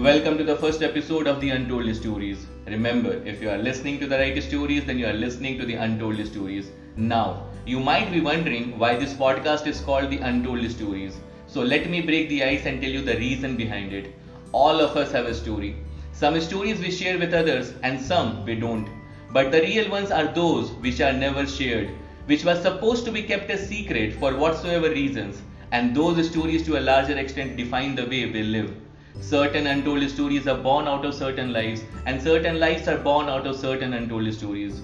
Welcome to the first episode of the Untold Stories. Remember, if you are listening to the right stories, then you are listening to the Untold Stories. Now, you might be wondering why this podcast is called the Untold Stories. So let me break the ice and tell you the reason behind it. All of us have a story. Some stories we share with others and some we don't. But the real ones are those which are never shared, which was supposed to be kept a secret for whatsoever reasons. And those stories to a larger extent define the way we live. Certain untold stories are born out of certain lives, and certain lives are born out of certain untold stories.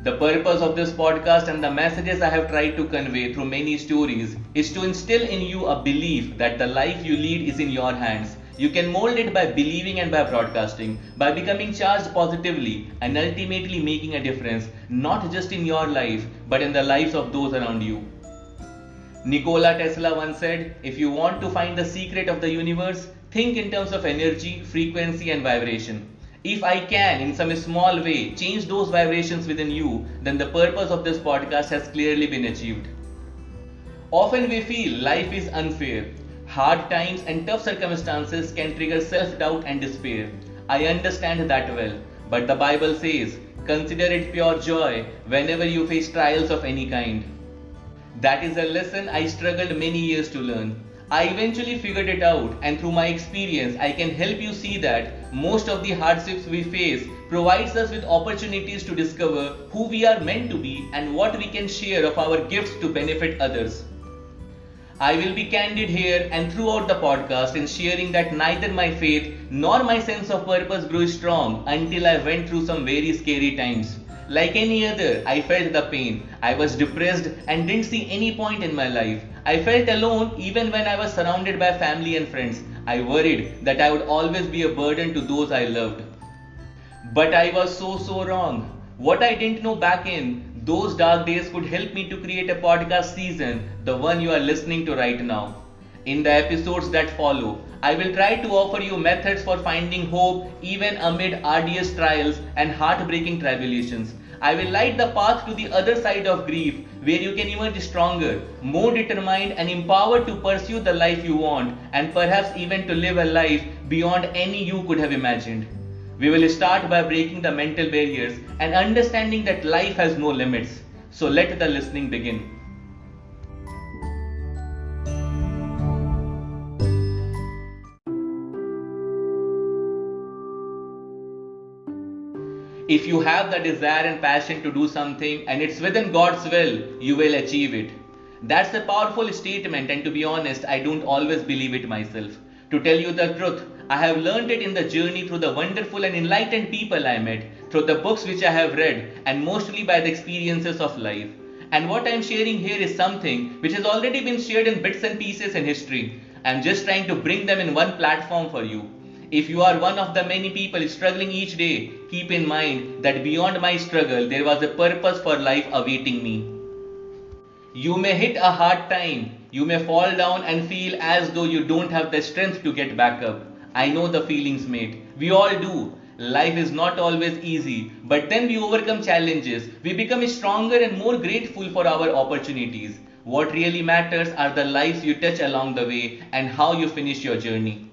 The purpose of this podcast and the messages I have tried to convey through many stories is to instill in you a belief that the life you lead is in your hands. You can mold it by believing and by broadcasting, by becoming charged positively and ultimately making a difference, not just in your life, but in the lives of those around you. Nikola Tesla once said, if you want to find the secret of the universe, think in terms of energy, frequency and vibration. If I can, in some small way, change those vibrations within you, then the purpose of this podcast has clearly been achieved. Often we feel life is unfair. Hard times and tough circumstances can trigger self-doubt and despair. I understand that well, but the Bible says, consider it pure joy whenever you face trials of any kind. That is a lesson I struggled many years to learn. I eventually figured it out, and through my experience I can help you see that most of the hardships we face provides us with opportunities to discover who we are meant to be and what we can share of our gifts to benefit others. I will be candid here and throughout the podcast in sharing that neither my faith nor my sense of purpose grew strong until I went through some very scary times. Like any other, I felt the pain. I was depressed and didn't see any point in my life. I felt alone even when I was surrounded by family and friends. I worried that I would always be a burden to those I loved. But I was so wrong. What I didn't know back in those dark days could help me to create a podcast season, the one you are listening to right now. In the episodes that follow, I will try to offer you methods for finding hope even amid arduous trials and heartbreaking tribulations. I will light the path to the other side of grief, where you can emerge stronger, more determined and empowered to pursue the life you want, and perhaps even to live a life beyond any you could have imagined. We will start by breaking the mental barriers and understanding that life has no limits. So let the listening begin. If you have the desire and passion to do something and it's within God's will, you will achieve it. That's a powerful statement, and to be honest, I don't always believe it myself. To tell you the truth, I have learned it in the journey through the wonderful and enlightened people I met, through the books which I have read, and mostly by the experiences of life. And what I am sharing here is something which has already been shared in bits and pieces in history. I am just trying to bring them in one platform for you. If you are one of the many people struggling each day, keep in mind that beyond my struggle, there was a purpose for life awaiting me. You may hit a hard time. You may fall down and feel as though you don't have the strength to get back up. I know the feelings, mate. We all do. Life is not always easy, but then we overcome challenges. We become stronger and more grateful for our opportunities. What really matters are the lives you touch along the way and how you finish your journey.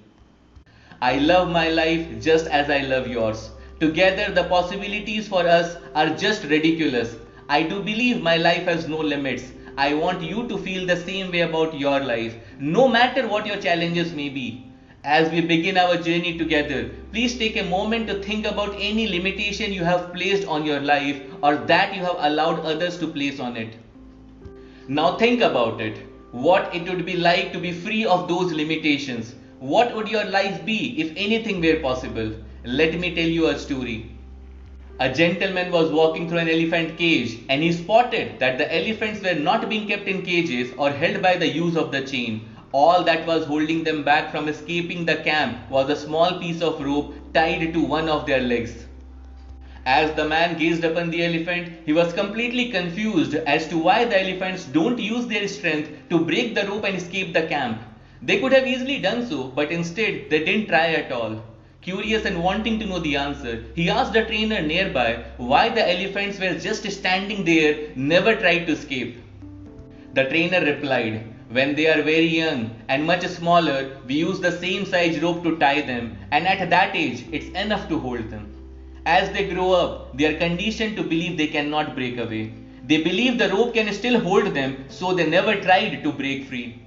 I love my life just as I love yours. Together, the possibilities for us are just ridiculous. I do believe my life has no limits. I want you to feel the same way about your life, no matter what your challenges may be. As we begin our journey together, please take a moment to think about any limitation you have placed on your life or that you have allowed others to place on it. Now think about it. What it would be like to be free of those limitations. What would your life be if anything were possible? Let me tell you a story. A gentleman was walking through an elephant cage and he spotted that the elephants were not being kept in cages or held by the use of the chain. All that was holding them back from escaping the camp was a small piece of rope tied to one of their legs. As the man gazed upon the elephant, he was completely confused as to why the elephants don't use their strength to break the rope and escape the camp. They could have easily done so, but instead they didn't try at all. Curious and wanting to know the answer, he asked a trainer nearby why the elephants were just standing there, never tried to escape. The trainer replied, When they are very young and much smaller, we use the same size rope to tie them, and at that age, it's enough to hold them. As they grow up, they are conditioned to believe they cannot break away. They believe the rope can still hold them, so they never tried to break free.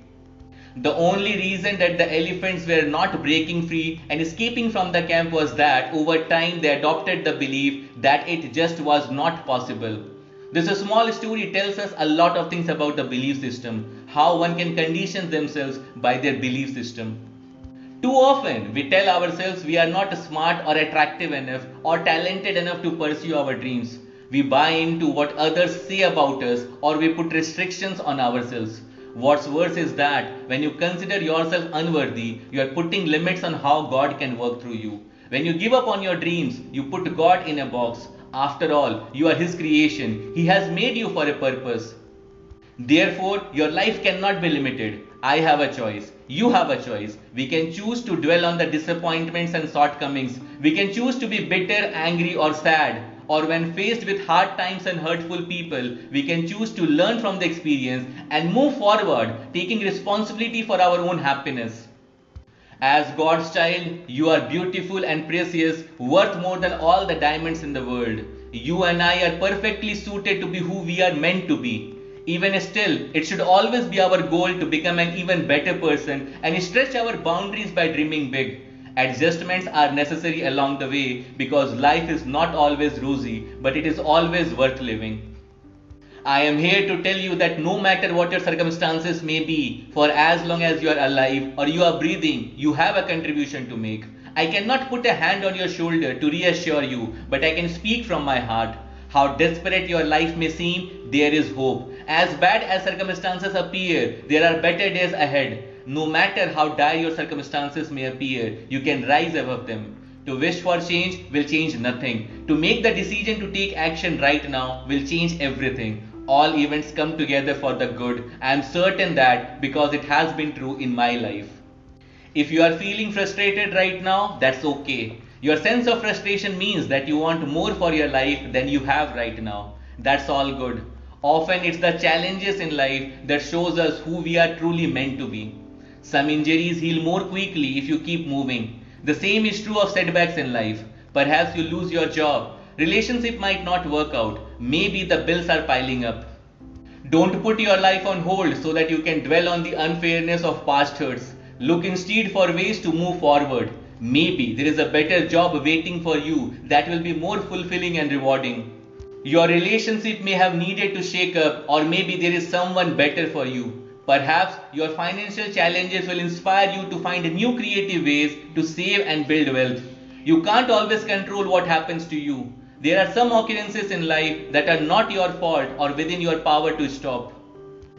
The only reason that the elephants were not breaking free and escaping from the camp was that over time they adopted the belief that it just was not possible. This small story tells us a lot of things about the belief system, how one can condition themselves by their belief system. Too often, we tell ourselves we are not smart or attractive enough or talented enough to pursue our dreams. We buy into what others say about us or we put restrictions on ourselves. What's worse is that when you consider yourself unworthy, you are putting limits on how God can work through you. When you give up on your dreams, you put God in a box. After all, you are His creation. He has made you for a purpose. Therefore, your life cannot be limited. I have a choice. You have a choice. We can choose to dwell on the disappointments and shortcomings. We can choose to be bitter, angry, or sad. Or when faced with hard times and hurtful people, we can choose to learn from the experience and move forward, taking responsibility for our own happiness. As God's child, you are beautiful and precious, worth more than all the diamonds in the world. You and I are perfectly suited to be who we are meant to be. Even still, it should always be our goal to become an even better person and stretch our boundaries by dreaming big. Adjustments are necessary along the way because life is not always rosy, but it is always worth living. I am here to tell you that no matter what your circumstances may be, for as long as you are alive or you are breathing, you have a contribution to make. I cannot put a hand on your shoulder to reassure you, but I can speak from my heart. How desperate your life may seem, there is hope. As bad as circumstances appear, there are better days ahead. No matter how dire your circumstances may appear, you can rise above them. To wish for change will change nothing. To make the decision to take action right now will change everything. All events come together for the good. I am certain that because it has been true in my life. If you are feeling frustrated right now, that's okay. Your sense of frustration means that you want more for your life than you have right now. That's all good. Often it's the challenges in life that shows us who we are truly meant to be. Some injuries heal more quickly if you keep moving. The same is true of setbacks in life. Perhaps you lose your job. Relationship might not work out. Maybe the bills are piling up. Don't put your life on hold so that you can dwell on the unfairness of past hurts. Look instead for ways to move forward. Maybe there is a better job waiting for you that will be more fulfilling and rewarding. Your relationship may have needed to shake up, or maybe there is someone better for you. Perhaps your financial challenges will inspire you to find new creative ways to save and build wealth. You can't always control what happens to you. There are some occurrences in life that are not your fault or within your power to stop.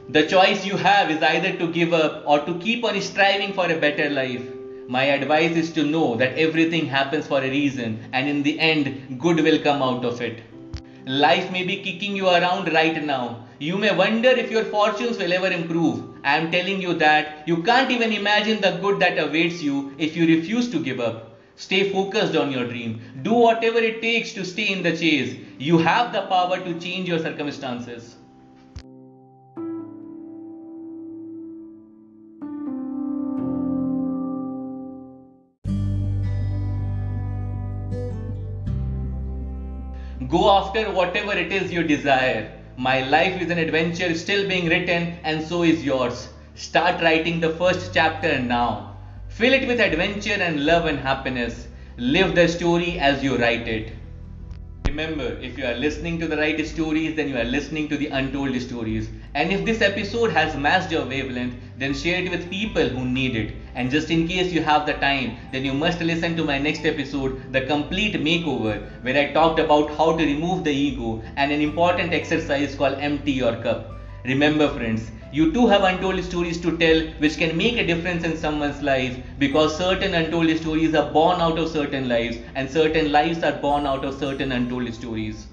The choice you have is either to give up or to keep on striving for a better life. My advice is to know that everything happens for a reason, and in the end, good will come out of it. Life may be kicking you around right now. You may wonder if your fortunes will ever improve. I am telling you that you can't even imagine the good that awaits you if you refuse to give up. Stay focused on your dream. Do whatever it takes to stay in the chase. You have the power to change your circumstances. Go after whatever it is you desire. My life is an adventure still being written, and so is yours. Start writing the first chapter now. Fill it with adventure and love and happiness. Live the story as you write it. Remember, if you are listening to the right stories, then you are listening to the untold stories. And if this episode has matched your wavelength, then share it with people who need it. And just in case you have the time, then you must listen to my next episode, The Complete Makeover, where I talked about how to remove the ego and an important exercise called Empty Your Cup. Remember friends, you too have untold stories to tell which can make a difference in someone's life, because certain untold stories are born out of certain lives and certain lives are born out of certain untold stories.